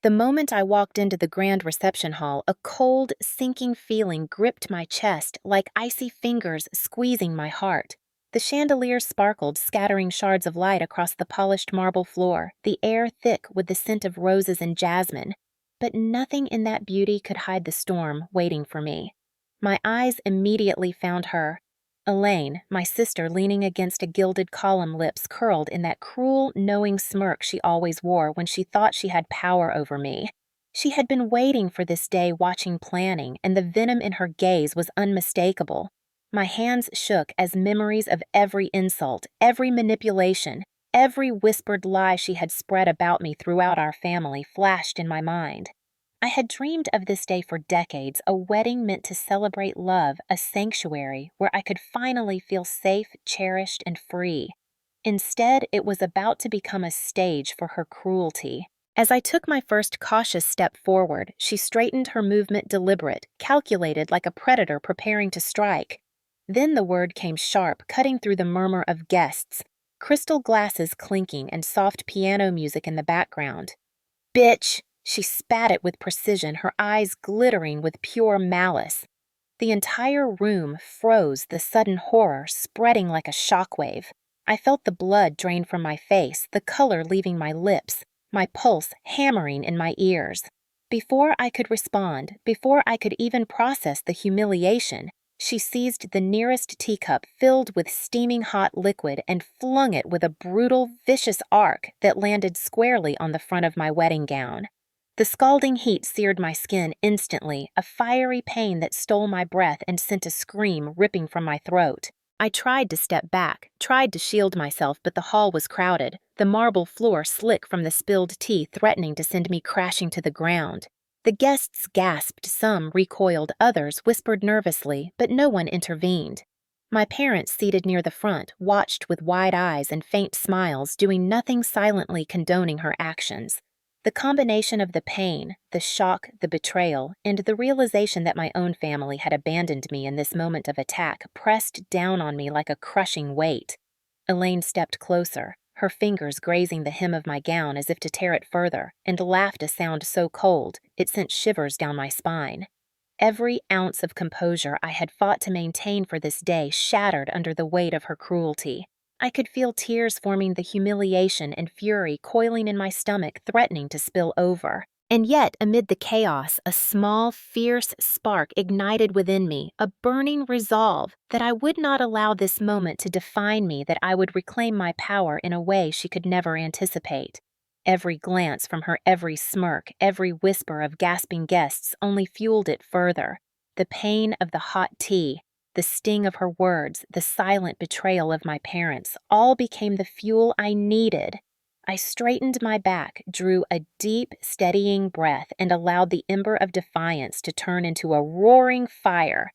The moment I walked into the grand reception hall, a cold, sinking feeling gripped my chest like icy fingers squeezing my heart. The chandeliers sparkled, scattering shards of light across the polished marble floor, the air thick with the scent of roses and jasmine. But nothing in that beauty could hide the storm waiting for me. My eyes immediately found her. Elaine, my sister, leaning against a gilded column, lips curled in that cruel, knowing smirk she always wore when she thought she had power over me. She had been waiting for this day, watching, planning, and the venom in her gaze was unmistakable. My hands shook as memories of every insult, every manipulation, every whispered lie she had spread about me throughout our family flashed in my mind. I had dreamed of this day for decades, a wedding meant to celebrate love, a sanctuary where I could finally feel safe, cherished, and free. Instead, it was about to become a stage for her cruelty. As I took my first cautious step forward, she straightened her movement deliberate, calculated like a predator preparing to strike. Then the word came sharp, cutting through the murmur of guests, crystal glasses clinking and soft piano music in the background. "Bitch!" She spat it with precision, her eyes glittering with pure malice. The entire room froze, the sudden horror spreading like a shockwave. I felt the blood drain from my face, the color leaving my lips, my pulse hammering in my ears. Before I could respond, before I could even process the humiliation, she seized the nearest teacup filled with steaming hot liquid and flung it with a brutal, vicious arc that landed squarely on the front of my wedding gown. The scalding heat seared my skin instantly, a fiery pain that stole my breath and sent a scream ripping from my throat. I tried to step back, tried to shield myself, but the hall was crowded, the marble floor slick from the spilled tea threatening to send me crashing to the ground. The guests gasped, some recoiled, others whispered nervously, but no one intervened. My parents, seated near the front, watched with wide eyes and faint smiles, doing nothing, silently condoning her actions. The combination of the pain, the shock, the betrayal, and the realization that my own family had abandoned me in this moment of attack pressed down on me like a crushing weight. Elaine stepped closer, her fingers grazing the hem of my gown as if to tear it further, and laughed a sound so cold it sent shivers down my spine. Every ounce of composure I had fought to maintain for this day shattered under the weight of her cruelty. I could feel tears forming, the humiliation and fury coiling in my stomach, threatening to spill over. And yet, amid the chaos, a small, fierce spark ignited within me, a burning resolve that I would not allow this moment to define me, that I would reclaim my power in a way she could never anticipate. Every glance from her, every smirk, every whisper of gasping guests only fueled it further. The pain of the hot tea, the sting of her words, the silent betrayal of my parents, all became the fuel I needed. I straightened my back, drew a deep, steadying breath, and allowed the ember of defiance to turn into a roaring fire.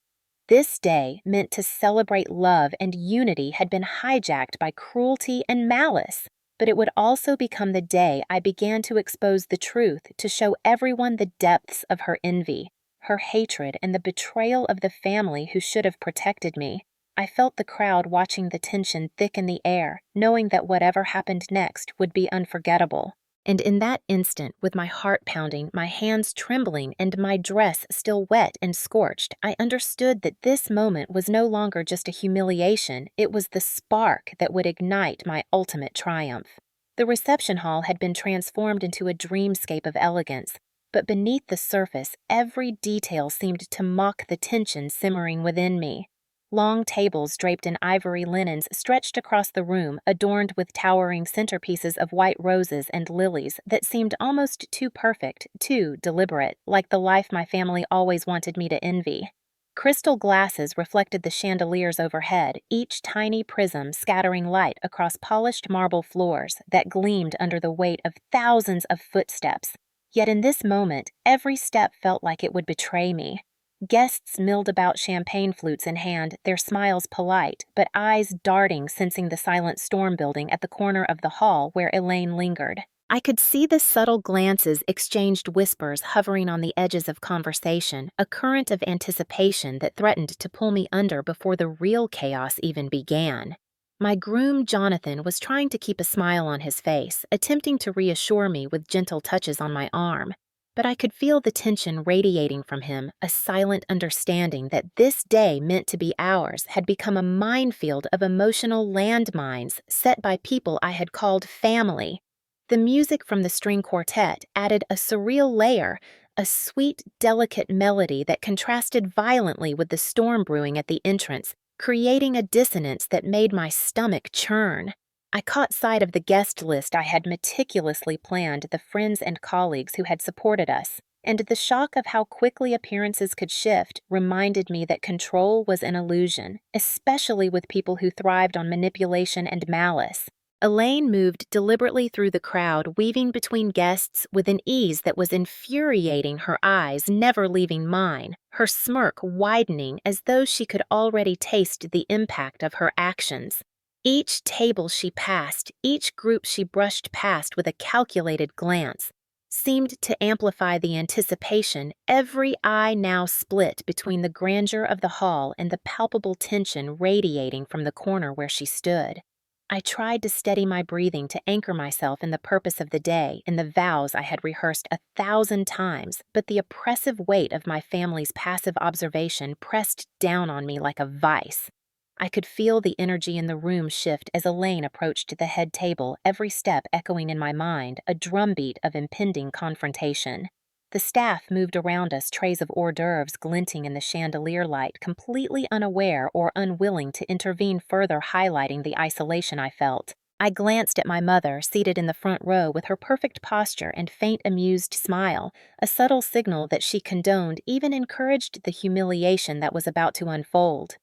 This day, meant to celebrate love and unity, had been hijacked by cruelty and malice. But it would also become the day I began to expose the truth, to show everyone the depths of her envy, her hatred, and the betrayal of the family who should have protected me. I felt the crowd watching, the tension thick in the air, knowing that whatever happened next would be unforgettable. And in that instant, with my heart pounding, my hands trembling, and my dress still wet and scorched, I understood that this moment was no longer just a humiliation, it was the spark that would ignite my ultimate triumph. The reception hall had been transformed into a dreamscape of elegance, but beneath the surface, every detail seemed to mock the tension simmering within me. Long tables draped in ivory linens stretched across the room, adorned with towering centerpieces of white roses and lilies that seemed almost too perfect, too deliberate, like the life my family always wanted me to envy. Crystal glasses reflected the chandeliers overhead, each tiny prism scattering light across polished marble floors that gleamed under the weight of thousands of footsteps. Yet in this moment, every step felt like it would betray me. Guests milled about, champagne flutes in hand, their smiles polite, but eyes darting, sensing the silent storm building at the corner of the hall where Elaine lingered. I could see the subtle glances, exchanged whispers hovering on the edges of conversation, a current of anticipation that threatened to pull me under before the real chaos even began. My groom, Jonathan, was trying to keep a smile on his face, attempting to reassure me with gentle touches on my arm. But I could feel the tension radiating from him, a silent understanding that this day meant to be ours had become a minefield of emotional landmines set by people I had called family. The music from the string quartet added a surreal layer, a sweet, delicate melody that contrasted violently with the storm brewing at the entrance, creating a dissonance that made my stomach churn. I caught sight of the guest list I had meticulously planned, the friends and colleagues who had supported us, and the shock of how quickly appearances could shift reminded me that control was an illusion, especially with people who thrived on manipulation and malice. Elaine moved deliberately through the crowd, weaving between guests with an ease that was infuriating, her eyes never leaving mine, her smirk widening as though she could already taste the impact of her actions. Each table she passed, each group she brushed past with a calculated glance, seemed to amplify the anticipation. Every eye now split between the grandeur of the hall and the palpable tension radiating from the corner where she stood. I tried to steady my breathing to anchor myself in the purpose of the day, in the vows I had rehearsed 1,000 times, but the oppressive weight of my family's passive observation pressed down on me like a vice. I could feel the energy in the room shift as Elaine approached the head table, every step echoing in my mind, a drumbeat of impending confrontation. The staff moved around us, trays of hors d'oeuvres glinting in the chandelier light, completely unaware or unwilling to intervene further, highlighting the isolation I felt. I glanced at my mother, seated in the front row with her perfect posture and faint amused smile, a subtle signal that she condoned, even encouraged the humiliation that was about to unfold.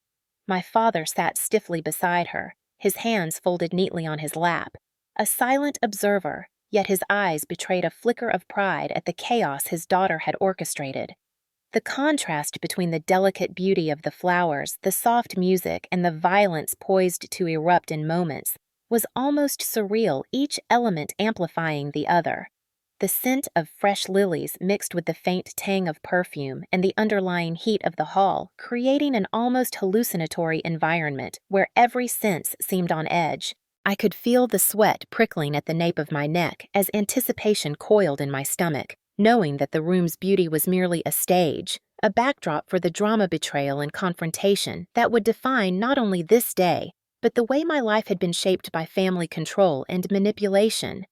My father sat stiffly beside her, his hands folded neatly on his lap, a silent observer, yet his eyes betrayed a flicker of pride at the chaos his daughter had orchestrated. The contrast between the delicate beauty of the flowers, the soft music, and the violence poised to erupt in moments was almost surreal, each element amplifying the other. The scent of fresh lilies mixed with the faint tang of perfume and the underlying heat of the hall, creating an almost hallucinatory environment where every sense seemed on edge. I could feel the sweat prickling at the nape of my neck as anticipation coiled in my stomach, knowing that the room's beauty was merely a stage, a backdrop for the drama, betrayal, and confrontation that would define not only this day, but the way my life had been shaped by family control and manipulation.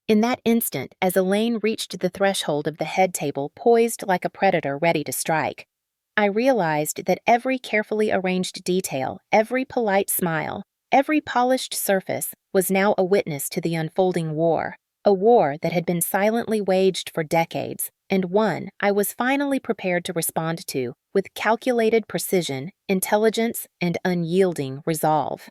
In that instant, as Elaine reached the threshold of the head table, poised like a predator ready to strike, I realized that every carefully arranged detail, every polite smile, every polished surface was now a witness to the unfolding war, a war that had been silently waged for decades, and one I was finally prepared to respond to with calculated precision, intelligence, and unyielding resolve.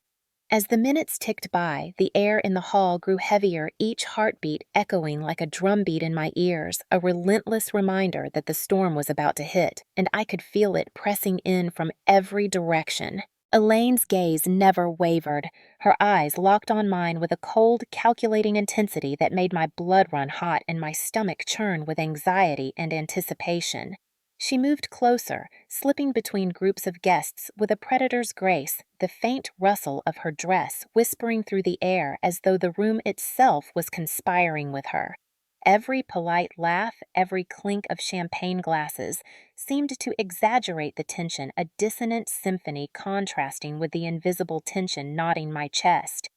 As the minutes ticked by, the air in the hall grew heavier, each heartbeat echoing like a drumbeat in my ears, a relentless reminder that the storm was about to hit, and I could feel it pressing in from every direction. Elaine's gaze never wavered, her eyes locked on mine with a cold, calculating intensity that made my blood run hot and my stomach churn with anxiety and anticipation. She moved closer, slipping between groups of guests with a predator's grace, the faint rustle of her dress whispering through the air as though the room itself was conspiring with her. Every polite laugh, every clink of champagne glasses seemed to exaggerate the tension, a dissonant symphony contrasting with the invisible tension knotting my chest.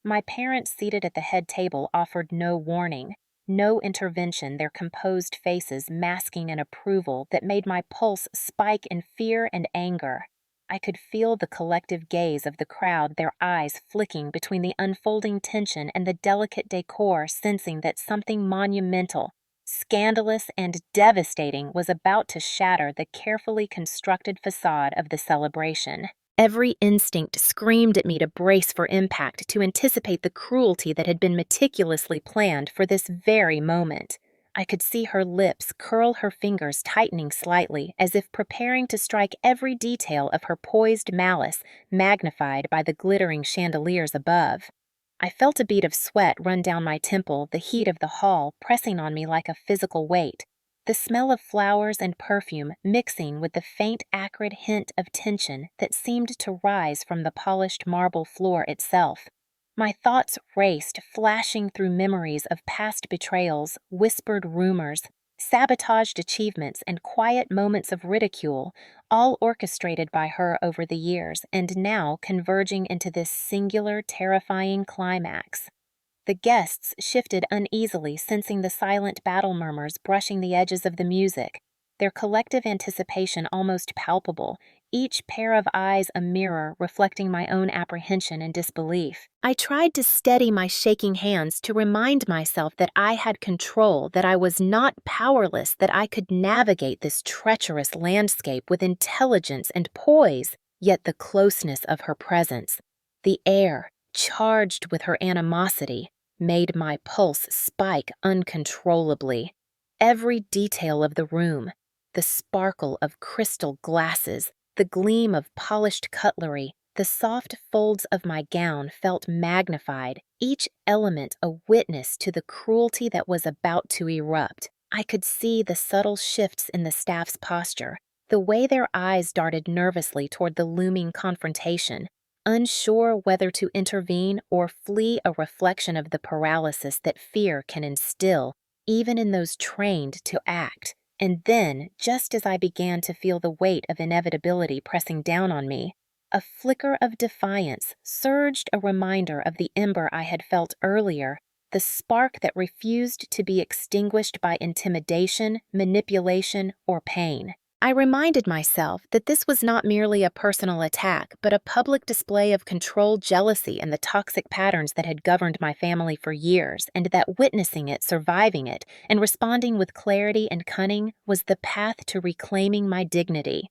My parents seated at the head table offered no warning, no intervention, their composed faces masking an approval that made my pulse spike in fear and anger. I could feel the collective gaze of the crowd, their eyes flicking between the unfolding tension and the delicate decor, sensing that something monumental, scandalous, and devastating was about to shatter the carefully constructed facade of the celebration. Every instinct screamed at me to brace for impact, to anticipate the cruelty that had been meticulously planned for this very moment. I could see her lips curl, her fingers tightening slightly, as if preparing to strike every detail of her poised malice, magnified by the glittering chandeliers above. I felt a bead of sweat run down my temple, the heat of the hall pressing on me like a physical weight. the smell of flowers and perfume mixing with the faint acrid hint of tension that seemed to rise from the polished marble floor itself. My thoughts raced, flashing through memories of past betrayals, whispered rumors, sabotaged achievements, and quiet moments of ridicule, all orchestrated by her over the years and now converging into this singular, terrifying climax. The guests shifted uneasily, sensing the silent battle murmurs brushing the edges of the music, their collective anticipation almost palpable, each pair of eyes a mirror reflecting my own apprehension and disbelief. I tried to steady my shaking hands to remind myself that I had control, that I was not powerless, that I could navigate this treacherous landscape with intelligence and poise, yet the closeness of her presence, the air, charged with her animosity, made my pulse spike uncontrollably. Every detail of the room, the sparkle of crystal glasses, the gleam of polished cutlery, the soft folds of my gown felt magnified, each element a witness to the cruelty that was about to erupt. I could see the subtle shifts in the staff's posture, the way their eyes darted nervously toward the looming confrontation, unsure whether to intervene or flee a reflection of the paralysis that fear can instill, even in those trained to act. And then, just as I began to feel the weight of inevitability pressing down on me, a flicker of defiance surged, a reminder of the ember I had felt earlier, the spark that refused to be extinguished by intimidation, manipulation, or pain. I reminded myself that this was not merely a personal attack, but a public display of controlled jealousy and the toxic patterns that had governed my family for years, and that witnessing it, surviving it, and responding with clarity and cunning was the path to reclaiming my dignity.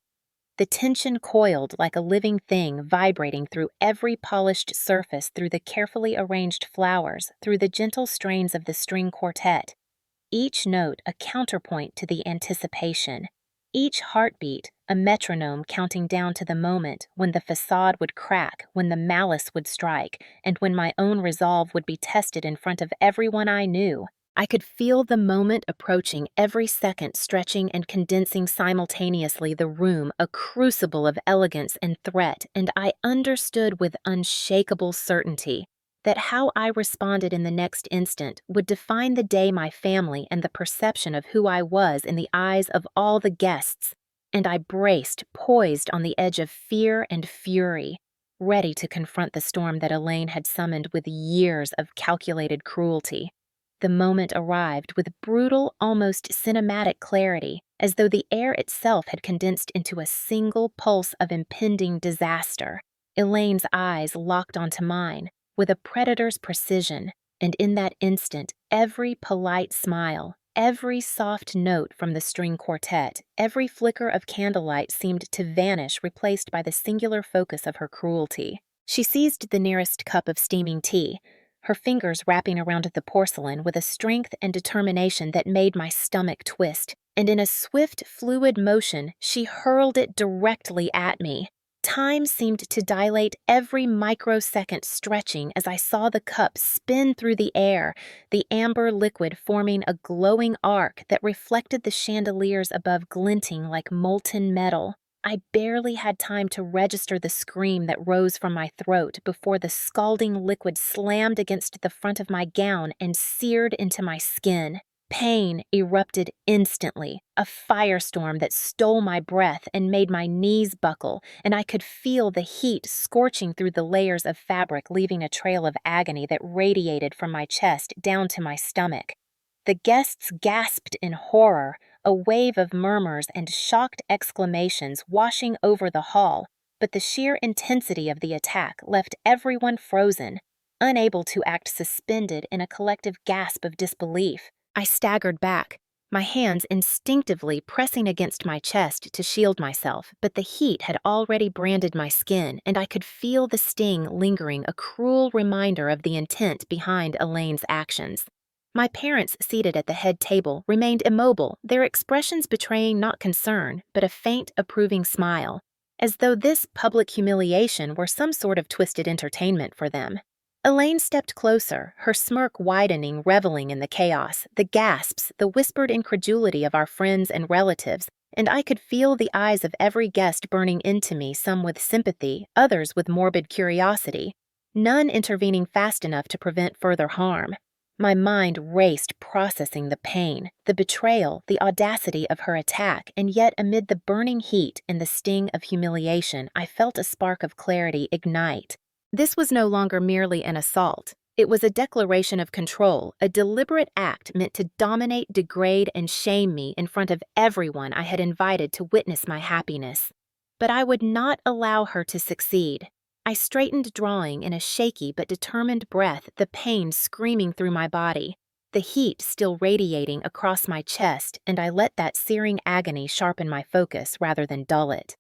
The tension coiled like a living thing, vibrating through every polished surface, through the carefully arranged flowers, through the gentle strains of the string quartet. Each note a counterpoint to the anticipation. Each heartbeat, a metronome counting down to the moment when the facade would crack, when the malice would strike, and when my own resolve would be tested in front of everyone I knew. I could feel the moment approaching, every second stretching and condensing simultaneously the room, a crucible of elegance and threat, and I understood with unshakable certainty that how I responded in the next instant would define the day my family and the perception of who I was in the eyes of all the guests, and I braced, poised on the edge of fear and fury, ready to confront the storm that Elaine had summoned with years of calculated cruelty. The moment arrived with brutal, almost cinematic clarity, as though the air itself had condensed into a single pulse of impending disaster. Elaine's eyes locked onto mine, with a predator's precision, and in that instant, every polite smile, every soft note from the string quartet, every flicker of candlelight seemed to vanish, replaced by the singular focus of her cruelty. She seized the nearest cup of steaming tea, her fingers wrapping around the porcelain with a strength and determination that made my stomach twist, and in a swift, fluid motion, she hurled it directly at me. Time seemed to dilate every microsecond, stretching as I saw the cup spin through the air, the amber liquid forming a glowing arc that reflected the chandeliers above, glinting like molten metal. I barely had time to register the scream that rose from my throat before the scalding liquid slammed against the front of my gown and seared into my skin. Pain erupted instantly, a firestorm that stole my breath and made my knees buckle, and I could feel the heat scorching through the layers of fabric, leaving a trail of agony that radiated from my chest down to my stomach. The guests gasped in horror, a wave of murmurs and shocked exclamations washing over the hall, but the sheer intensity of the attack left everyone frozen, unable to act, suspended in a collective gasp of disbelief. I staggered back, my hands instinctively pressing against my chest to shield myself, but the heat had already branded my skin, and I could feel the sting lingering, a cruel reminder of the intent behind Elaine's actions. My parents, seated at the head table, remained immobile, their expressions betraying not concern, but a faint, approving smile, as though this public humiliation were some sort of twisted entertainment for them. Elaine stepped closer, her smirk widening, reveling in the chaos, the gasps, the whispered incredulity of our friends and relatives, and I could feel the eyes of every guest burning into me, some with sympathy, others with morbid curiosity, none intervening fast enough to prevent further harm. My mind raced, processing the pain, the betrayal, the audacity of her attack, and yet amid the burning heat and the sting of humiliation, I felt a spark of clarity ignite. This was no longer merely an assault. It was a declaration of control, a deliberate act meant to dominate, degrade, and shame me in front of everyone I had invited to witness my happiness. But I would not allow her to succeed. I straightened, drawing in a shaky but determined breath, the pain screaming through my body, the heat still radiating across my chest, and I let that searing agony sharpen my focus rather than dull it.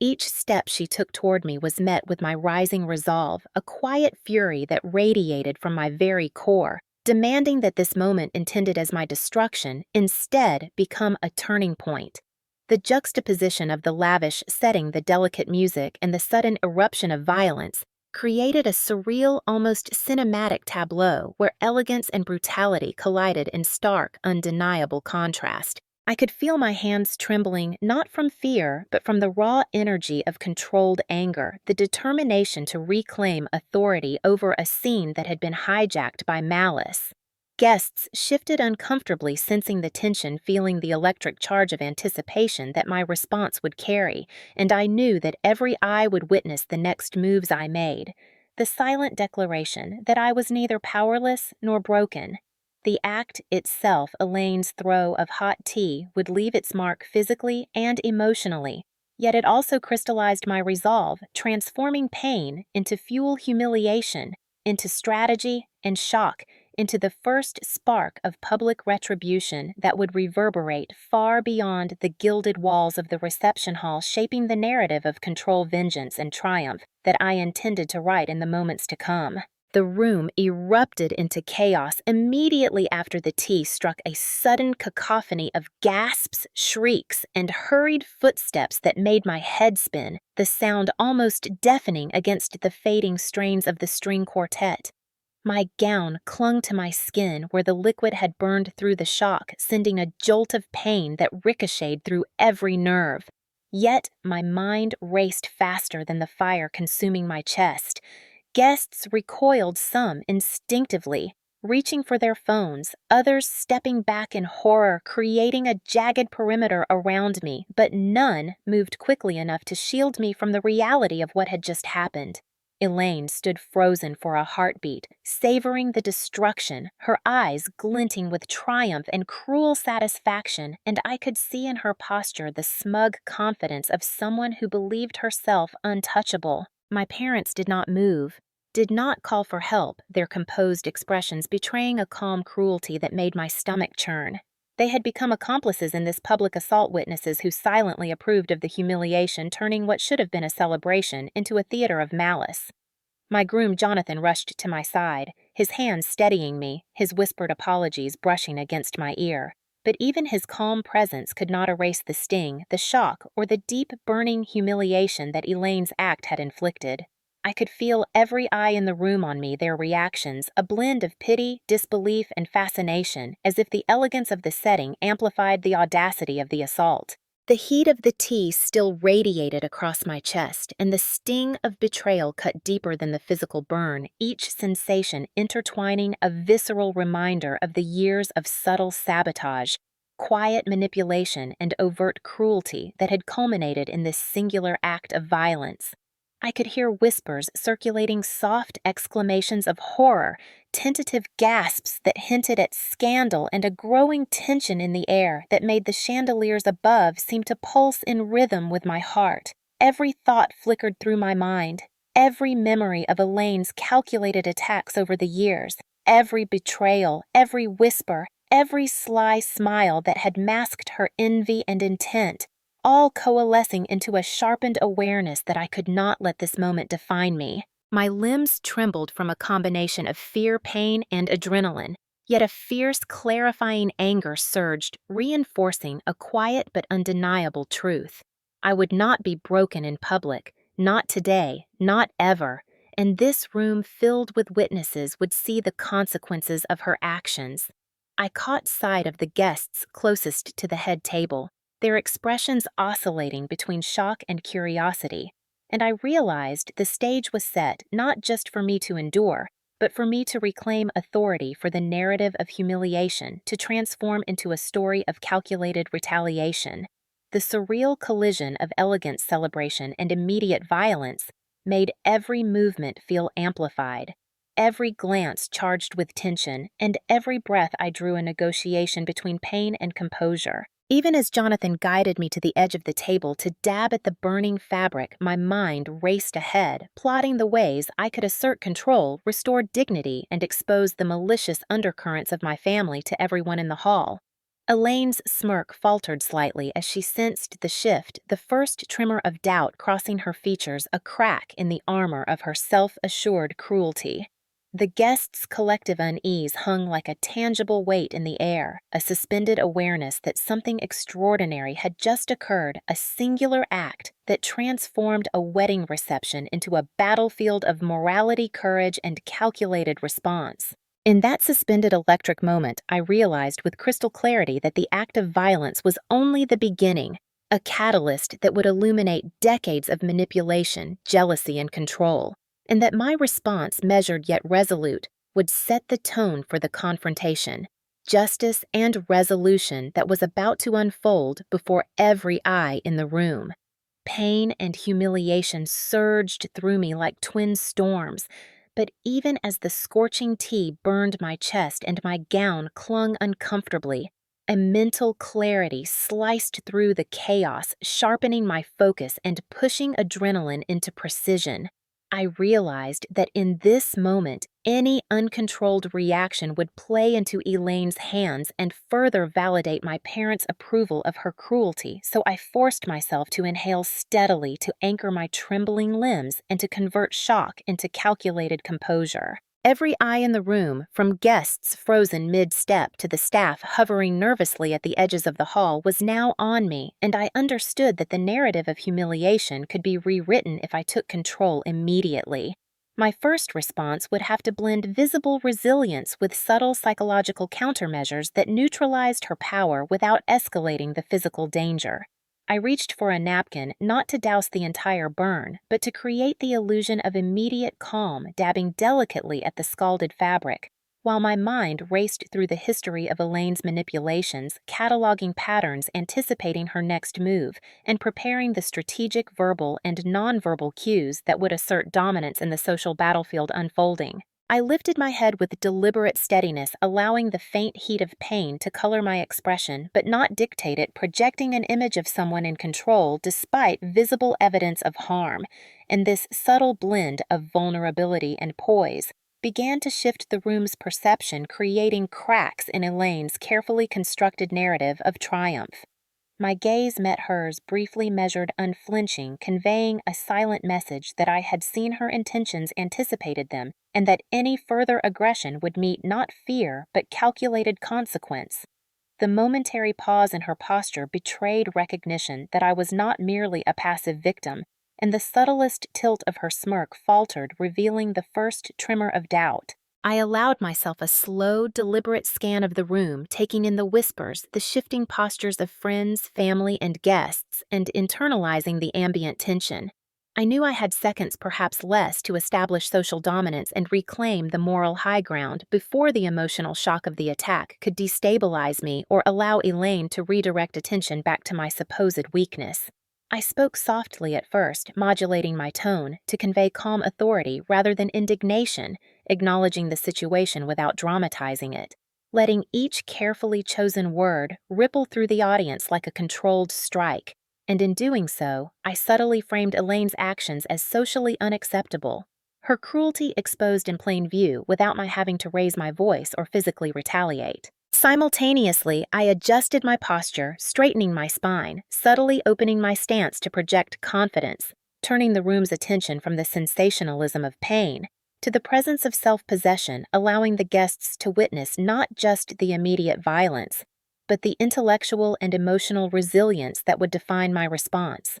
Each step she took toward me was met with my rising resolve, a quiet fury that radiated from my very core, demanding that this moment intended as my destruction instead become a turning point. The juxtaposition of the lavish setting, the delicate music, and the sudden eruption of violence created a surreal, almost cinematic tableau where elegance and brutality collided in stark, undeniable contrast. I could feel my hands trembling not from fear, but from the raw energy of controlled anger, the determination to reclaim authority over a scene that had been hijacked by malice. Guests shifted uncomfortably, sensing the tension, feeling the electric charge of anticipation that my response would carry, and I knew that every eye would witness the next moves I made. The silent declaration that I was neither powerless nor broken. The act itself, Elaine's throw of hot tea, would leave its mark physically and emotionally, yet it also crystallized my resolve, transforming pain into fuel, humiliation, into strategy and shock, into the first spark of public retribution that would reverberate far beyond the gilded walls of the reception hall, shaping the narrative of control, vengeance, and triumph that I intended to write in the moments to come. The room erupted into chaos immediately after the tea struck, a sudden cacophony of gasps, shrieks, and hurried footsteps that made my head spin, the sound almost deafening against the fading strains of the string quartet. My gown clung to my skin where the liquid had burned through the shock, sending a jolt of pain that ricocheted through every nerve. Yet my mind raced faster than the fire consuming my chest. Guests recoiled, some instinctively, reaching for their phones, others stepping back in horror, creating a jagged perimeter around me, but none moved quickly enough to shield me from the reality of what had just happened. Elaine stood frozen for a heartbeat, savoring the destruction, her eyes glinting with triumph and cruel satisfaction, and I could see in her posture the smug confidence of someone who believed herself untouchable. My parents did not move, did not call for help, their composed expressions betraying a calm cruelty that made my stomach churn. They had become accomplices in this public assault, witnesses who silently approved of the humiliation, turning what should have been a celebration into a theater of malice. My groom Jonathan rushed to my side, his hands steadying me, his whispered apologies brushing against my ear. But even his calm presence could not erase the sting, the shock, or the deep, burning humiliation that Elaine's act had inflicted. I could feel every eye in the room on me, their reactions, a blend of pity, disbelief, and fascination, as if the elegance of the setting amplified the audacity of the assault. The heat of the tea still radiated across my chest, and the sting of betrayal cut deeper than the physical burn, each sensation intertwining a visceral reminder of the years of subtle sabotage, quiet manipulation, and overt cruelty that had culminated in this singular act of violence. I could hear whispers circulating, soft exclamations of horror, tentative gasps that hinted at scandal, and a growing tension in the air that made the chandeliers above seem to pulse in rhythm with my heart. Every thought flickered through my mind, every memory of Elaine's calculated attacks over the years, every betrayal, every whisper, every sly smile that had masked her envy and intent, all coalescing into a sharpened awareness that I could not let this moment define me. My limbs trembled from a combination of fear, pain, and adrenaline, yet a fierce, clarifying anger surged, reinforcing a quiet but undeniable truth. I would not be broken in public, not today, not ever, and this room filled with witnesses would see the consequences of her actions. I caught sight of the guests closest to the head table, their expressions oscillating between shock and curiosity, and I realized the stage was set not just for me to endure, but for me to reclaim authority for the narrative of humiliation to transform into a story of calculated retaliation. The surreal collision of elegant celebration and immediate violence made every movement feel amplified, every glance charged with tension, and every breath I drew a negotiation between pain and composure. Even as Jonathan guided me to the edge of the table to dab at the burning fabric, my mind raced ahead, plotting the ways I could assert control, restore dignity, and expose the malicious undercurrents of my family to everyone in the hall. Elaine's smirk faltered slightly as she sensed the shift, the first tremor of doubt crossing her features, a crack in the armor of her self-assured cruelty. The guests' collective unease hung like a tangible weight in the air, a suspended awareness that something extraordinary had just occurred, a singular act that transformed a wedding reception into a battlefield of morality, courage, and calculated response. In that suspended electric moment, I realized with crystal clarity that the act of violence was only the beginning, a catalyst that would illuminate decades of manipulation, jealousy, and control, and that my response, measured yet resolute, would set the tone for the confrontation, justice, and resolution that was about to unfold before every eye in the room. Pain and humiliation surged through me like twin storms, but even as the scorching tea burned my chest and my gown clung uncomfortably, a mental clarity sliced through the chaos, sharpening my focus and pushing adrenaline into precision. I realized that in this moment, any uncontrolled reaction would play into Elaine's hands and further validate my parents' approval of her cruelty, so I forced myself to inhale steadily to anchor my trembling limbs and to convert shock into calculated composure. Every eye in the room, from guests frozen mid-step to the staff hovering nervously at the edges of the hall, was now on me, and I understood that the narrative of humiliation could be rewritten if I took control immediately. My first response would have to blend visible resilience with subtle psychological countermeasures that neutralized her power without escalating the physical danger. I reached for a napkin not to douse the entire burn, but to create the illusion of immediate calm, dabbing delicately at the scalded fabric, while my mind raced through the history of Elaine's manipulations, cataloging patterns, anticipating her next move, and preparing the strategic verbal and nonverbal cues that would assert dominance in the social battlefield unfolding. I lifted my head with deliberate steadiness, allowing the faint heat of pain to color my expression, but not dictate it, projecting an image of someone in control despite visible evidence of harm. And this subtle blend of vulnerability and poise began to shift the room's perception, creating cracks in Elaine's carefully constructed narrative of triumph. My gaze met hers, briefly measured, unflinching, conveying a silent message that I had seen her intentions, anticipated them, and that any further aggression would meet not fear but calculated consequence. The momentary pause in her posture betrayed recognition that I was not merely a passive victim, and the subtlest tilt of her smirk faltered, revealing the first tremor of doubt. I allowed myself a slow, deliberate scan of the room, taking in the whispers, the shifting postures of friends, family, and guests, and internalizing the ambient tension. I knew I had seconds, perhaps less, to establish social dominance and reclaim the moral high ground before the emotional shock of the attack could destabilize me or allow Elaine to redirect attention back to my supposed weakness. I spoke softly at first, modulating my tone to convey calm authority rather than indignation, acknowledging the situation without dramatizing it, letting each carefully chosen word ripple through the audience like a controlled strike. And in doing so, I subtly framed Elaine's actions as socially unacceptable, her cruelty exposed in plain view without my having to raise my voice or physically retaliate. Simultaneously, I adjusted my posture, straightening my spine, subtly opening my stance to project confidence, turning the room's attention from the sensationalism of pain to the presence of self-possession, allowing the guests to witness not just the immediate violence, but the intellectual and emotional resilience that would define my response.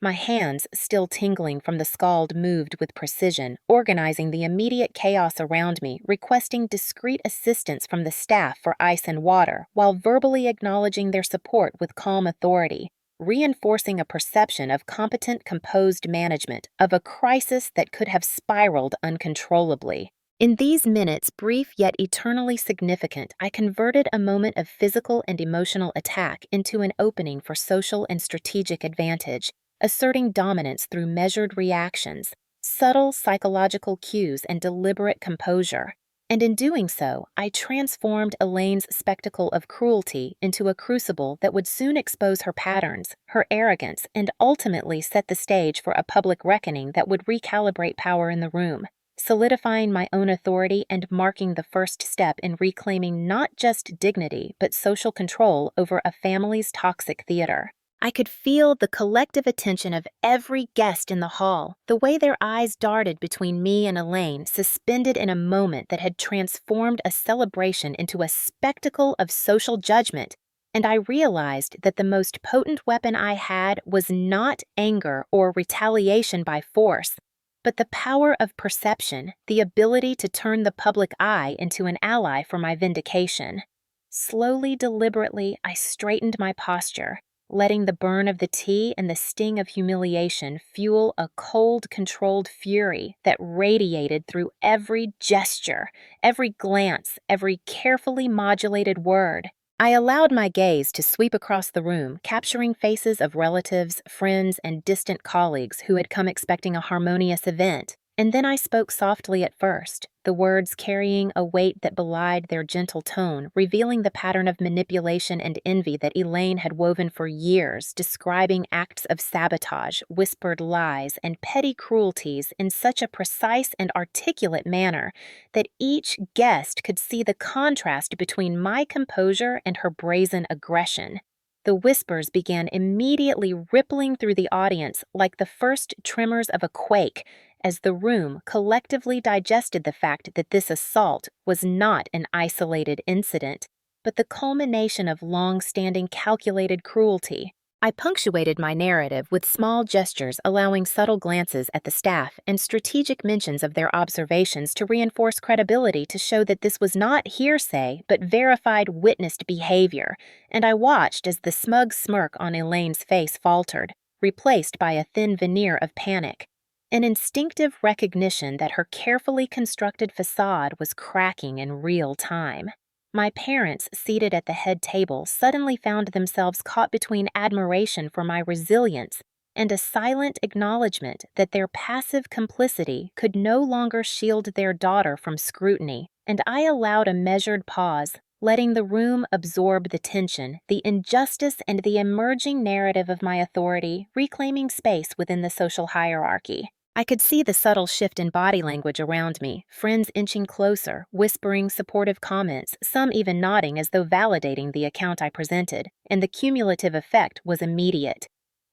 My hands, still tingling from the scald, moved with precision, organizing the immediate chaos around me, requesting discreet assistance from the staff for ice and water, while verbally acknowledging their support with calm authority, reinforcing a perception of competent, composed management of a crisis that could have spiraled uncontrollably. In these minutes, brief yet eternally significant, I converted a moment of physical and emotional attack into an opening for social and strategic advantage, asserting dominance through measured reactions, subtle psychological cues, and deliberate composure. And in doing so, I transformed Elaine's spectacle of cruelty into a crucible that would soon expose her patterns, her arrogance, and ultimately set the stage for a public reckoning that would recalibrate power in the room, solidifying my own authority and marking the first step in reclaiming not just dignity but social control over a family's toxic theater. I could feel the collective attention of every guest in the hall, the way their eyes darted between me and Elaine, suspended in a moment that had transformed a celebration into a spectacle of social judgment, and I realized that the most potent weapon I had was not anger or retaliation by force, but the power of perception, the ability to turn the public eye into an ally for my vindication. Slowly, deliberately, I straightened my posture, letting the burn of the tea and the sting of humiliation fuel a cold, controlled fury that radiated through every gesture, every glance, every carefully modulated word. I allowed my gaze to sweep across the room, capturing faces of relatives, friends, and distant colleagues who had come expecting a harmonious event. And then I spoke softly at first, the words carrying a weight that belied their gentle tone, revealing the pattern of manipulation and envy that Elaine had woven for years, describing acts of sabotage, whispered lies, and petty cruelties in such a precise and articulate manner that each guest could see the contrast between my composure and her brazen aggression. The whispers began immediately rippling through the audience like the first tremors of a quake, as the room collectively digested the fact that this assault was not an isolated incident, but the culmination of long-standing calculated cruelty. I punctuated my narrative with small gestures, allowing subtle glances at the staff and strategic mentions of their observations to reinforce credibility, to show that this was not hearsay but verified witnessed behavior, and I watched as the smug smirk on Elaine's face faltered, replaced by a thin veneer of panic. An instinctive recognition that her carefully constructed facade was cracking in real time. My parents, seated at the head table, suddenly found themselves caught between admiration for my resilience and a silent acknowledgement that their passive complicity could no longer shield their daughter from scrutiny, and I allowed a measured pause, letting the room absorb the tension, the injustice, and the emerging narrative of my authority, reclaiming space within the social hierarchy. I could see the subtle shift in body language around me, friends inching closer, whispering supportive comments, some even nodding as though validating the account I presented, and the cumulative effect was immediate.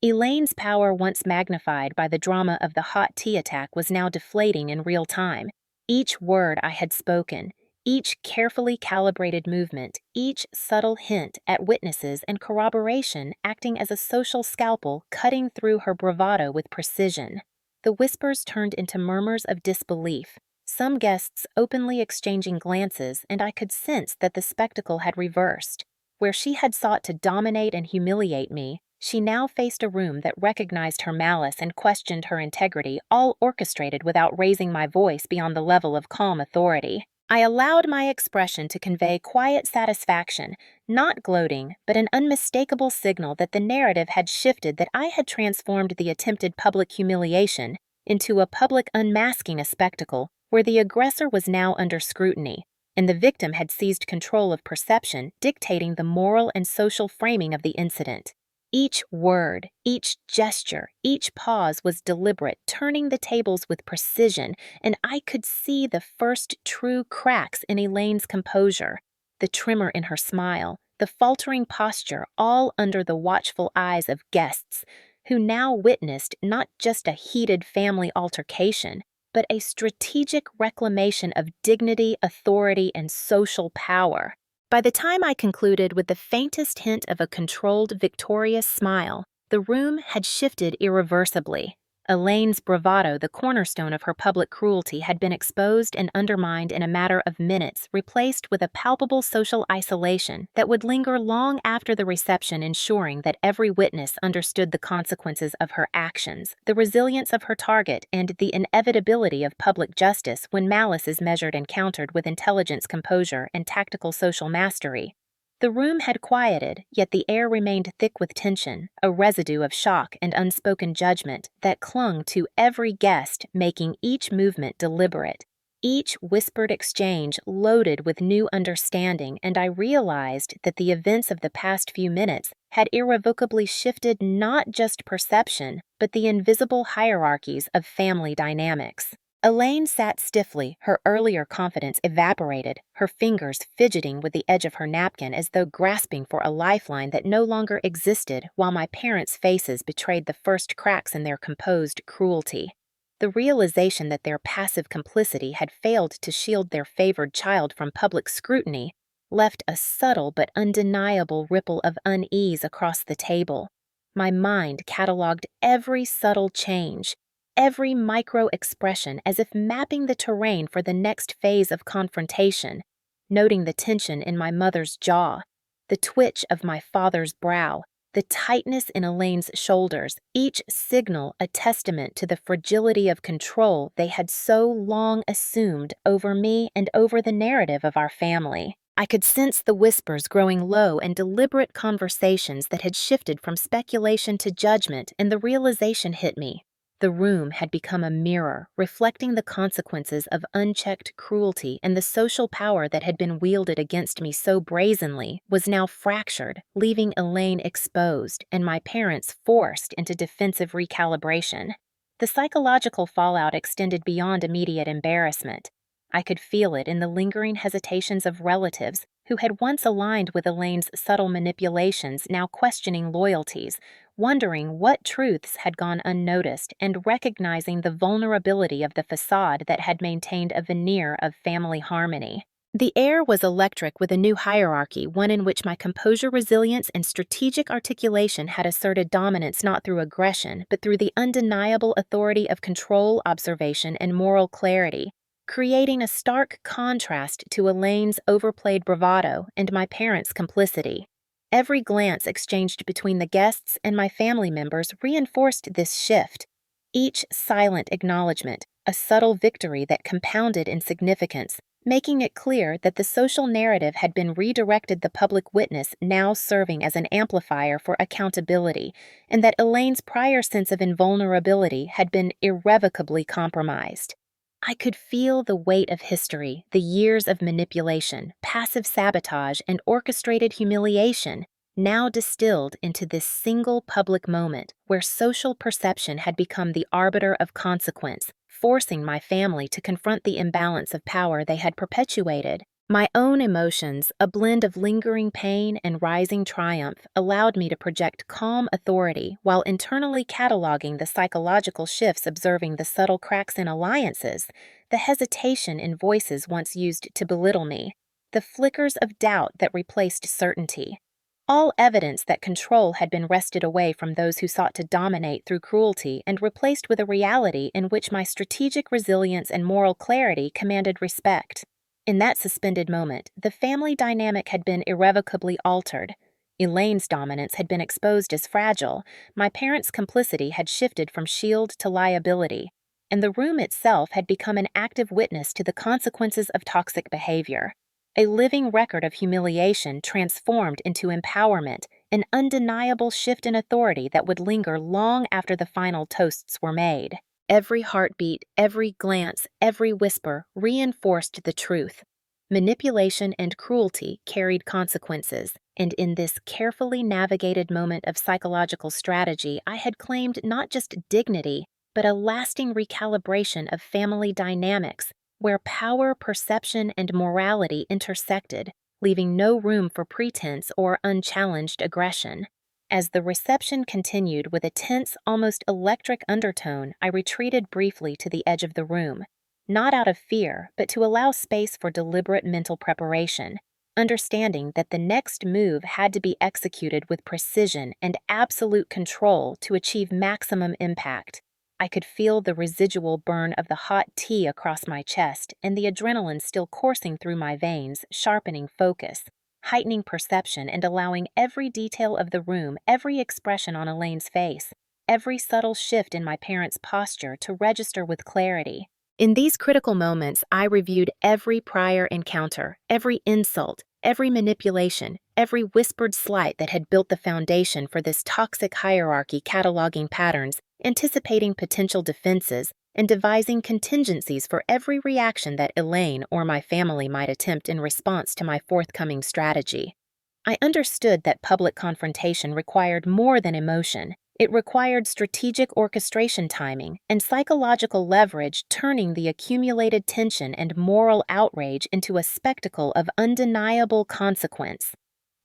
Elaine's power, once magnified by the drama of the hot tea attack, was now deflating in real time. Each word I had spoken, each carefully calibrated movement, each subtle hint at witnesses and corroboration acting as a social scalpel, cutting through her bravado with precision. The whispers turned into murmurs of disbelief, some guests openly exchanging glances, and I could sense that the spectacle had reversed. Where she had sought to dominate and humiliate me, she now faced a room that recognized her malice and questioned her integrity, all orchestrated without raising my voice beyond the level of calm authority. I allowed my expression to convey quiet satisfaction, not gloating, but an unmistakable signal that the narrative had shifted, that I had transformed the attempted public humiliation into a public unmasking, a spectacle where the aggressor was now under scrutiny, and the victim had seized control of perception, dictating the moral and social framing of the incident. Each word, each gesture, each pause was deliberate, turning the tables with precision, and I could see the first true cracks in Elaine's composure, the tremor in her smile, the faltering posture, all under the watchful eyes of guests, who now witnessed not just a heated family altercation, but a strategic reclamation of dignity, authority, and social power. By the time I concluded with the faintest hint of a controlled, victorious smile, The room had shifted irreversibly. Elaine's bravado, the cornerstone of her public cruelty, had been exposed and undermined in a matter of minutes, replaced with a palpable social isolation that would linger long after the reception, ensuring that every witness understood the consequences of her actions, the resilience of her target, and the inevitability of public justice when malice is measured and countered with intelligence, composure, and tactical social mastery. The room had quieted, yet the air remained thick with tension, a residue of shock and unspoken judgment that clung to every guest, making each movement deliberate, each whispered exchange loaded with new understanding, and I realized that the events of the past few minutes had irrevocably shifted not just perception, but the invisible hierarchies of family dynamics. Elaine sat stiffly, her earlier confidence evaporated, her fingers fidgeting with the edge of her napkin as though grasping for a lifeline that no longer existed, while my parents' faces betrayed the first cracks in their composed cruelty. The realization that their passive complicity had failed to shield their favored child from public scrutiny left a subtle but undeniable ripple of unease across the table. My mind cataloged every subtle change, every micro-expression as if mapping the terrain for the next phase of confrontation, noting the tension in my mother's jaw, the twitch of my father's brow, the tightness in Elaine's shoulders, each signal a testament to the fragility of control they had so long assumed over me and over the narrative of our family. I could sense the whispers growing low and deliberate conversations that had shifted from speculation to judgment, and the realization hit me. The room had become a mirror, reflecting the consequences of unchecked cruelty, and the social power that had been wielded against me so brazenly was now fractured, leaving Elaine exposed and my parents forced into defensive recalibration. The psychological fallout extended beyond immediate embarrassment. I could feel it in the lingering hesitations of relatives who had once aligned with Elaine's subtle manipulations, now questioning loyalties, wondering what truths had gone unnoticed, and recognizing the vulnerability of the facade that had maintained a veneer of family harmony. The air was electric with a new hierarchy, one in which my composure, resilience, and strategic articulation had asserted dominance not through aggression, but through the undeniable authority of control, observation, and moral clarity, creating a stark contrast to Elaine's overplayed bravado and my parents' complicity. Every glance exchanged between the guests and my family members reinforced this shift, each silent acknowledgement a subtle victory that compounded in significance, making it clear that the social narrative had been redirected, the public witness now serving as an amplifier for accountability, and that Elaine's prior sense of invulnerability had been irrevocably compromised. I could feel the weight of history, the years of manipulation, passive sabotage, and orchestrated humiliation, now distilled into this single public moment where social perception had become the arbiter of consequence, forcing my family to confront the imbalance of power they had perpetuated. My own emotions, a blend of lingering pain and rising triumph, allowed me to project calm authority while internally cataloging the psychological shifts, observing the subtle cracks in alliances, the hesitation in voices once used to belittle me, the flickers of doubt that replaced certainty. All evidence that control had been wrested away from those who sought to dominate through cruelty and replaced with a reality in which my strategic resilience and moral clarity commanded respect. In that suspended moment, the family dynamic had been irrevocably altered. Elaine's dominance had been exposed as fragile, my parents' complicity had shifted from shield to liability, and the room itself had become an active witness to the consequences of toxic behavior. A living record of humiliation transformed into empowerment, an undeniable shift in authority that would linger long after the final toasts were made. Every heartbeat, every glance, every whisper reinforced the truth. Manipulation and cruelty carried consequences, and in this carefully navigated moment of psychological strategy, I had claimed not just dignity, but a lasting recalibration of family dynamics, where power, perception, and morality intersected, leaving no room for pretense or unchallenged aggression. As the reception continued with a tense, almost electric undertone, I retreated briefly to the edge of the room, not out of fear, but to allow space for deliberate mental preparation. understanding that the next move had to be executed with precision and absolute control to achieve maximum impact. I could feel the residual burn of the hot tea across my chest and the adrenaline still coursing through my veins, sharpening focus, heightening perception, and allowing every detail of the room, every expression on Elaine's face, every subtle shift in my parents' posture to register with clarity. In these critical moments, I reviewed every prior encounter, every insult, every manipulation, every whispered slight that had built the foundation for this toxic hierarchy, cataloging patterns, anticipating potential defenses, and devising contingencies for every reaction that Elaine or my family might attempt in response to my forthcoming strategy. I understood that public confrontation required more than emotion. It required strategic orchestration timing and psychological leverage, turning the accumulated tension and moral outrage into a spectacle of undeniable consequence.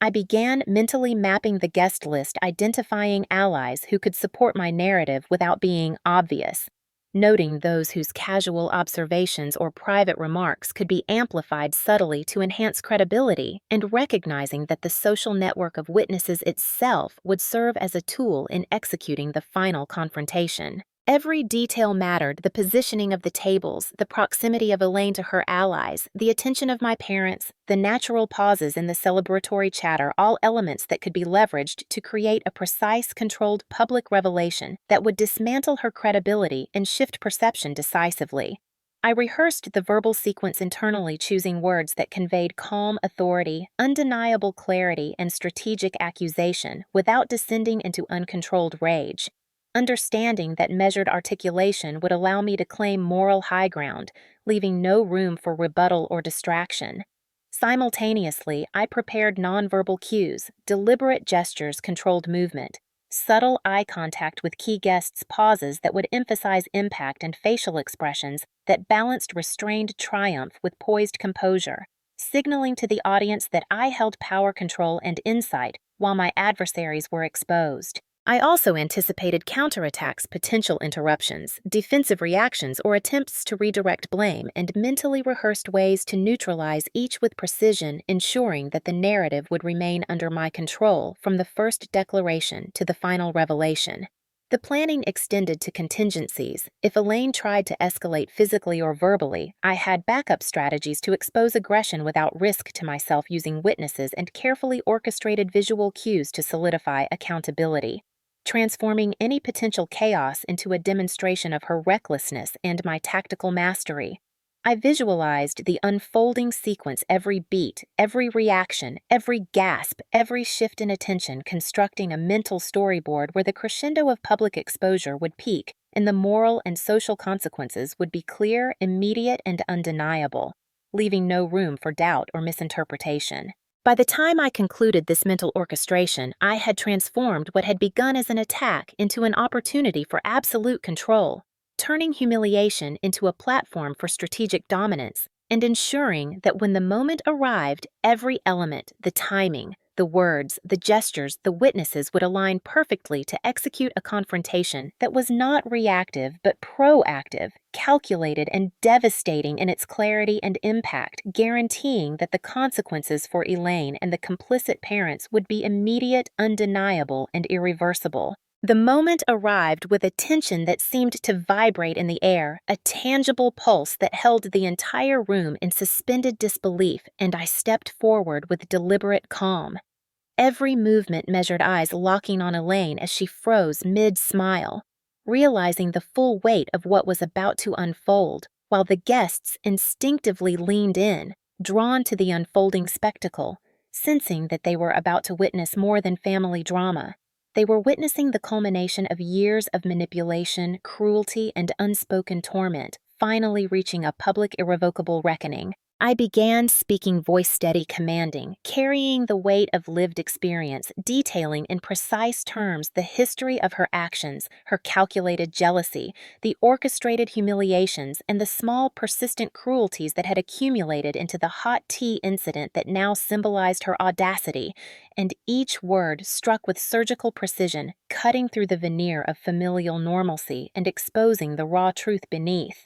I began mentally mapping the guest list, identifying allies who could support my narrative without being obvious, noting those whose casual observations or private remarks could be amplified subtly to enhance credibility, and recognizing that the social network of witnesses itself would serve as a tool in executing the final confrontation. Every detail mattered: the positioning of the tables, the proximity of Elaine to her allies, the attention of my parents, the natural pauses in the celebratory chatter, all elements that could be leveraged to create a precise, controlled public revelation that would dismantle her credibility and shift perception decisively. I rehearsed the verbal sequence internally, choosing words that conveyed calm authority, undeniable clarity, and strategic accusation without descending into uncontrolled rage. Understanding that measured articulation would allow me to claim moral high ground, leaving no room for rebuttal or distraction. Simultaneously, I prepared nonverbal cues, deliberate gestures, controlled movement, subtle eye contact with key guests, pauses that would emphasize impact, and facial expressions that balanced restrained triumph with poised composure, signaling to the audience that I held power, control, and insight while my adversaries were exposed. I also anticipated counterattacks, potential interruptions, defensive reactions, or attempts to redirect blame, and mentally rehearsed ways to neutralize each with precision, ensuring that the narrative would remain under my control from the first declaration to the final revelation. The planning extended to contingencies. If Elaine tried to escalate physically or verbally, I had backup strategies to expose aggression without risk to myself, using witnesses and carefully orchestrated visual cues to solidify accountability, transforming any potential chaos into a demonstration of her recklessness and my tactical mastery. I visualized the unfolding sequence, every beat, every reaction, every gasp, every shift in attention, constructing a mental storyboard where the crescendo of public exposure would peak and the moral and social consequences would be clear, immediate, and undeniable, leaving no room for doubt or misinterpretation. By the time I concluded this mental orchestration, I had transformed what had begun as an attack into an opportunity for absolute control, turning humiliation into a platform for strategic dominance, and ensuring that when the moment arrived, every element, the timing, the words, the gestures, the witnesses would align perfectly to execute a confrontation that was not reactive but proactive, calculated, and devastating in its clarity and impact, guaranteeing that the consequences for Elaine and the complicit parents would be immediate, undeniable, and irreversible. The moment arrived with a tension that seemed to vibrate in the air, a tangible pulse that held the entire room in suspended disbelief, and I stepped forward with deliberate calm. Every movement measured, eyes locking on Elaine as she froze mid-smile, realizing the full weight of what was about to unfold, while the guests instinctively leaned in, drawn to the unfolding spectacle, sensing that they were about to witness more than family drama. They were witnessing the culmination of years of manipulation, cruelty, and unspoken torment, finally reaching a public, irrevocable reckoning. I began speaking, voice steady, commanding, carrying the weight of lived experience, detailing in precise terms the history of her actions, her calculated jealousy, the orchestrated humiliations, and the small, persistent cruelties that had accumulated into the hot tea incident that now symbolized her audacity, and each word struck with surgical precision, cutting through the veneer of familial normalcy and exposing the raw truth beneath.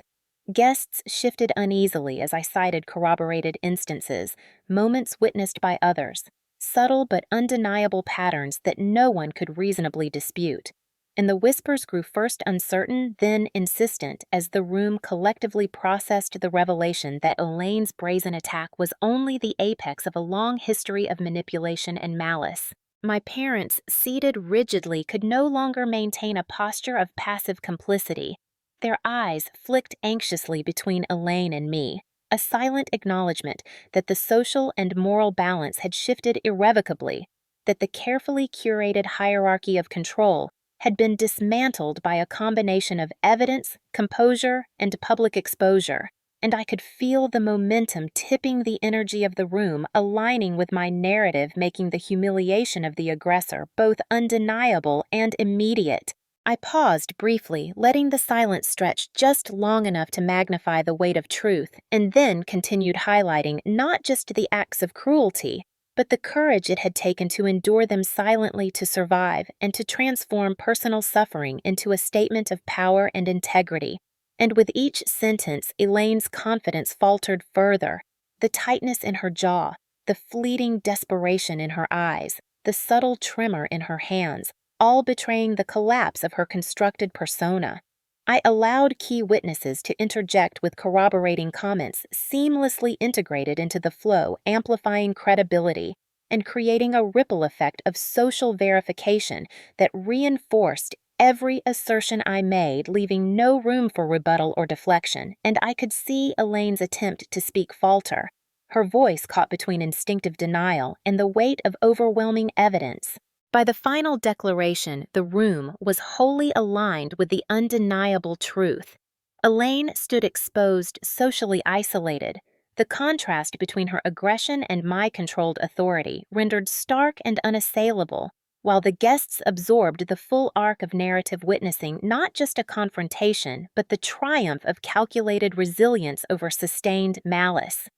Guests shifted uneasily as I cited corroborated instances, moments witnessed by others, subtle but undeniable patterns that no one could reasonably dispute. And the whispers grew first uncertain, then insistent, as the room collectively processed the revelation that Elaine's brazen attack was only the apex of a long history of manipulation and malice. My parents, seated rigidly, could no longer maintain a posture of passive complicity. Their eyes flicked anxiously between Elaine and me, a silent acknowledgement that the social and moral balance had shifted irrevocably, that the carefully curated hierarchy of control had been dismantled by a combination of evidence, composure, and public exposure, and I could feel the momentum tipping the energy of the room, aligning with my narrative, making the humiliation of the aggressor both undeniable and immediate. I paused briefly, letting the silence stretch just long enough to magnify the weight of truth, and then continued highlighting not just the acts of cruelty, but the courage it had taken to endure them silently to survive and to transform personal suffering into a statement of power and integrity. And with each sentence, Elaine's confidence faltered further. The tightness in her jaw, the fleeting desperation in her eyes, the subtle tremor in her hands, all betraying the collapse of her constructed persona. I allowed key witnesses to interject with corroborating comments, seamlessly integrated into the flow, amplifying credibility and creating a ripple effect of social verification that reinforced every assertion I made, leaving no room for rebuttal or deflection, and I could see Elaine's attempt to speak falter, her voice caught between instinctive denial and the weight of overwhelming evidence. By the final declaration, the room was wholly aligned with the undeniable truth. Elaine stood exposed, socially isolated. The contrast between her aggression and my controlled authority rendered stark and unassailable, while the guests absorbed the full arc of narrative witnessing not just a confrontation, but the triumph of calculated resilience over sustained malice.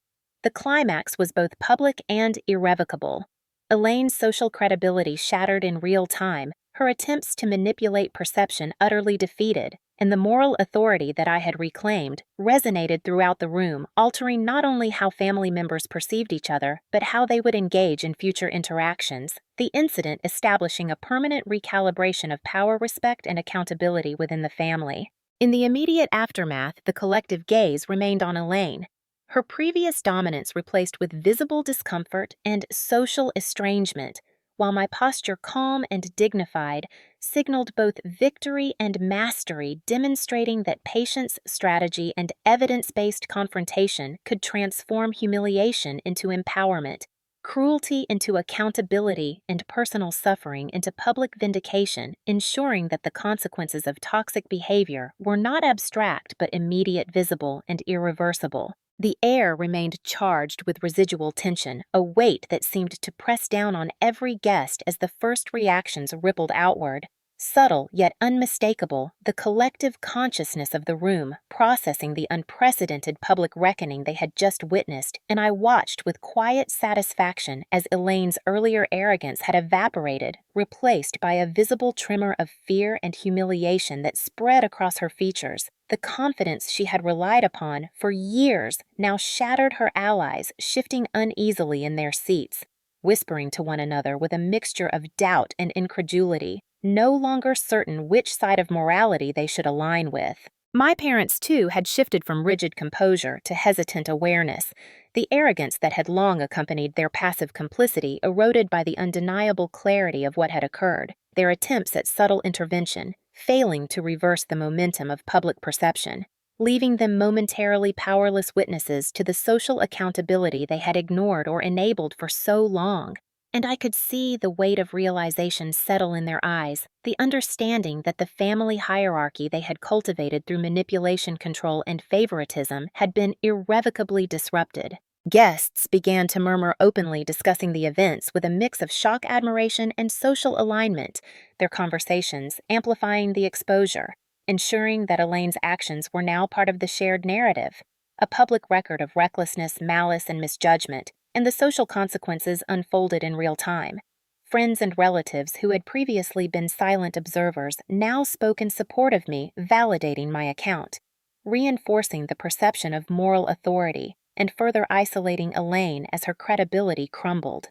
The climax was both public and irrevocable. Elaine's social credibility shattered in real time, her attempts to manipulate perception utterly defeated, and the moral authority that I had reclaimed resonated throughout the room, altering not only how family members perceived each other, but how they would engage in future interactions, the incident establishing a permanent recalibration of power, respect, and accountability within the family. In the immediate aftermath, the collective gaze remained on Elaine, her previous dominance replaced with visible discomfort and social estrangement, while my posture, calm and dignified, signaled both victory and mastery, demonstrating that patience, strategy, and evidence-based confrontation could transform humiliation into empowerment, cruelty into accountability, and personal suffering into public vindication, ensuring that the consequences of toxic behavior were not abstract but immediate, visible, and irreversible. The air remained charged with residual tension, a weight that seemed to press down on every guest as the first reactions rippled outward. Subtle yet unmistakable, the collective consciousness of the room processing the unprecedented public reckoning they had just witnessed, and I watched with quiet satisfaction as Elaine's earlier arrogance had evaporated, replaced by a visible tremor of fear and humiliation that spread across her features. The confidence she had relied upon for years now shattered her allies, shifting uneasily in their seats, whispering to one another with a mixture of doubt and incredulity, no longer certain which side of morality they should align with. My parents, too, had shifted from rigid composure to hesitant awareness, the arrogance that had long accompanied their passive complicity eroded by the undeniable clarity of what had occurred, their attempts at subtle intervention failing to reverse the momentum of public perception, leaving them momentarily powerless witnesses to the social accountability they had ignored or enabled for so long. And I could see the weight of realization settle in their eyes, the understanding that the family hierarchy they had cultivated through manipulation, control, and favoritism had been irrevocably disrupted. Guests began to murmur openly, discussing the events with a mix of shock, admiration, and social alignment, their conversations amplifying the exposure, ensuring that Elaine's actions were now part of the shared narrative, a public record of recklessness, malice, and misjudgment, and the social consequences unfolded in real time. Friends and relatives who had previously been silent observers now spoke in support of me, validating my account. reinforcing the perception of moral authority and further isolating Elaine as her credibility crumbled.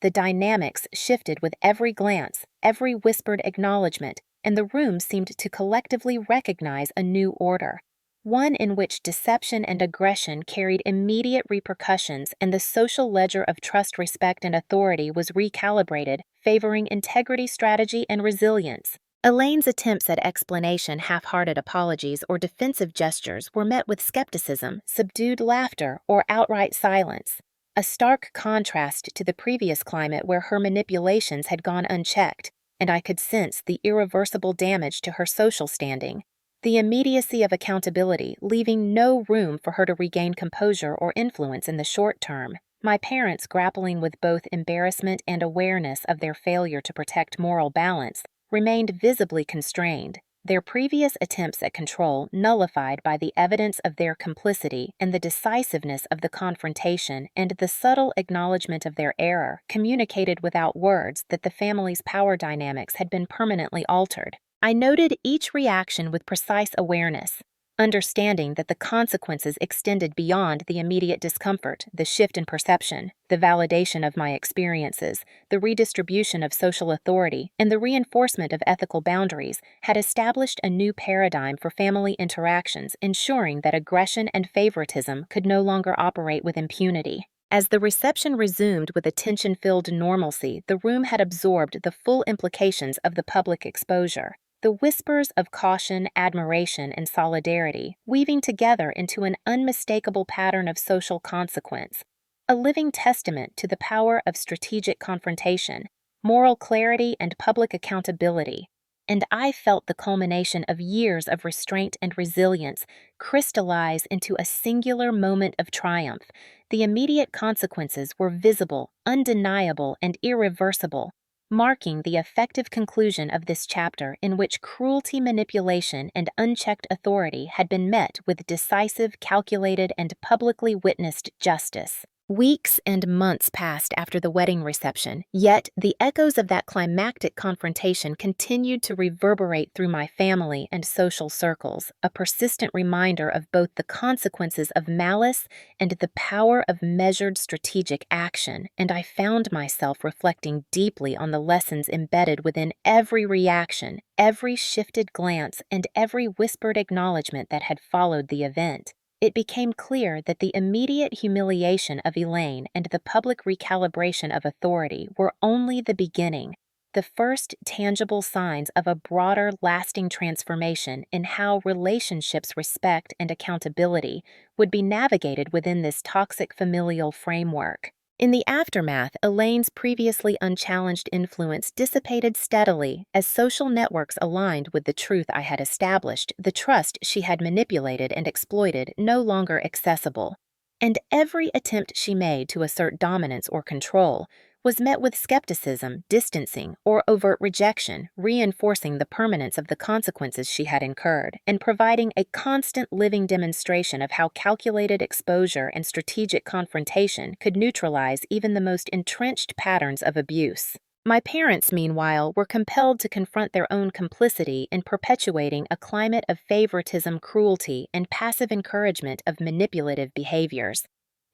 The dynamics shifted with every glance, every whispered acknowledgement, and the room seemed to collectively recognize a new order, one in which deception and aggression carried immediate repercussions and the social ledger of trust, respect, and authority was recalibrated, favoring integrity, strategy, and resilience. Elaine's attempts at explanation, half-hearted apologies, or defensive gestures were met with skepticism, subdued laughter, or outright silence, a stark contrast to the previous climate where her manipulations had gone unchecked, and I could sense the irreversible damage to her social standing, the immediacy of accountability leaving no room for her to regain composure or influence in the short term. My parents, grappling with both embarrassment and awareness of their failure to protect moral balance, remained visibly constrained, their previous attempts at control nullified by the evidence of their complicity and the decisiveness of the confrontation and the subtle acknowledgement of their error communicated without words that the family's power dynamics had been permanently altered. I noted each reaction with precise awareness, understanding that the consequences extended beyond the immediate discomfort, the shift in perception, the validation of my experiences, the redistribution of social authority, and the reinforcement of ethical boundaries had established a new paradigm for family interactions, ensuring that aggression and favoritism could no longer operate with impunity. As the reception resumed with attention-filled normalcy, the room had absorbed the full implications of the public exposure. The whispers of caution, admiration, and solidarity weaving together into an unmistakable pattern of social consequence, a living testament to the power of strategic confrontation, moral clarity, and public accountability. And I felt the culmination of years of restraint and resilience crystallize into a singular moment of triumph. The immediate consequences were visible, undeniable, and irreversible, marking the effective conclusion of this chapter in which cruelty, manipulation, and unchecked authority had been met with decisive, calculated, and publicly witnessed justice. Weeks and months passed after the wedding reception, yet the echoes of that climactic confrontation continued to reverberate through my family and social circles, a persistent reminder of both the consequences of malice and the power of measured strategic action, and I found myself reflecting deeply on the lessons embedded within every reaction, every shifted glance, and every whispered acknowledgement that had followed the event. It became clear that the immediate humiliation of Elaine and the public recalibration of authority were only the beginning, the first tangible signs of a broader, lasting transformation in how relationships, respect, and accountability would be navigated within this toxic familial framework. In the aftermath, Elaine's previously unchallenged influence dissipated steadily as social networks aligned with the truth I had established, the trust she had manipulated and exploited no longer accessible. And every attempt she made to assert dominance or control was met with skepticism, distancing, or overt rejection, reinforcing the permanence of the consequences she had incurred, and providing a constant living demonstration of how calculated exposure and strategic confrontation could neutralize even the most entrenched patterns of abuse. My parents, meanwhile, were compelled to confront their own complicity in perpetuating a climate of favoritism, cruelty, and passive encouragement of manipulative behaviors.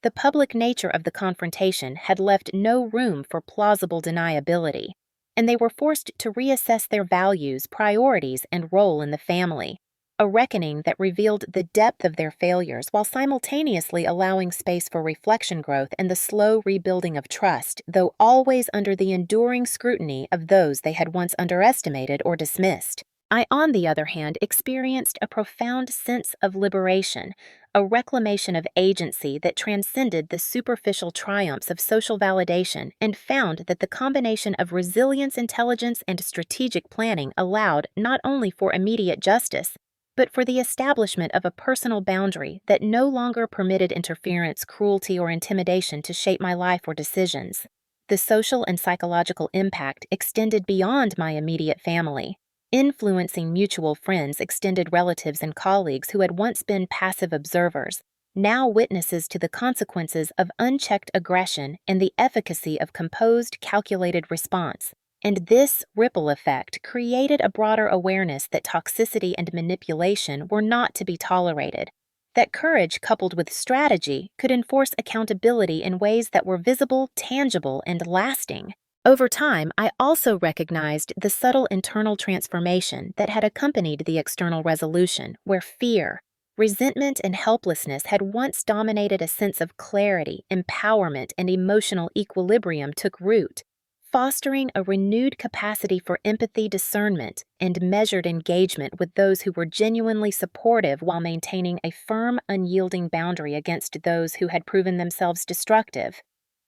The public nature of the confrontation had left no room for plausible deniability, and they were forced to reassess their values, priorities, and role in the family, a reckoning that revealed the depth of their failures while simultaneously allowing space for reflection, growth, and the slow rebuilding of trust, though always under the enduring scrutiny of those they had once underestimated or dismissed. I, on the other hand, experienced a profound sense of liberation, a reclamation of agency that transcended the superficial triumphs of social validation, and found that the combination of resilience, intelligence, and strategic planning allowed not only for immediate justice, but for the establishment of a personal boundary that no longer permitted interference, cruelty, or intimidation to shape my life or decisions. The social and psychological impact extended beyond my immediate family, influencing mutual friends, extended relatives, and colleagues who had once been passive observers, now witnesses to the consequences of unchecked aggression and the efficacy of composed, calculated response. And this ripple effect created a broader awareness that toxicity and manipulation were not to be tolerated, that courage coupled with strategy could enforce accountability in ways that were visible, tangible, and lasting. Over time, I also recognized the subtle internal transformation that had accompanied the external resolution, where fear, resentment, and helplessness had once dominated. A sense of clarity, empowerment, and emotional equilibrium took root, fostering a renewed capacity for empathy, discernment, and measured engagement with those who were genuinely supportive while maintaining a firm, unyielding boundary against those who had proven themselves destructive.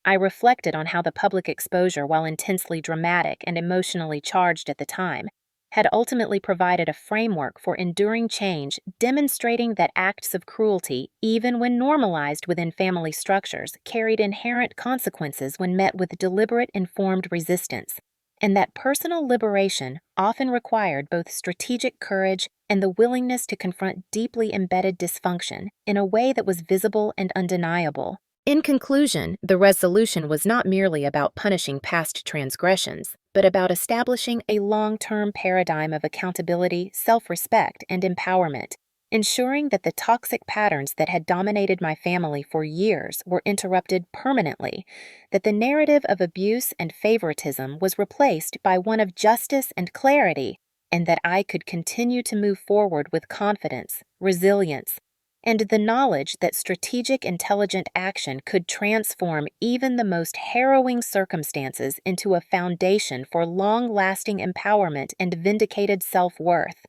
I reflected on how the public exposure, while intensely dramatic and emotionally charged at the time, had ultimately provided a framework for enduring change, demonstrating that acts of cruelty, even when normalized within family structures, carried inherent consequences when met with deliberate, informed resistance, and that personal liberation often required both strategic courage and the willingness to confront deeply embedded dysfunction in a way that was visible and undeniable. In conclusion, the resolution was not merely about punishing past transgressions, but about establishing a long-term paradigm of accountability, self-respect, and empowerment, ensuring that the toxic patterns that had dominated my family for years were interrupted permanently, that the narrative of abuse and favoritism was replaced by one of justice and clarity, and that I could continue to move forward with confidence, resilience, and the knowledge that strategic, intelligent action could transform even the most harrowing circumstances into a foundation for long-lasting empowerment and vindicated self-worth.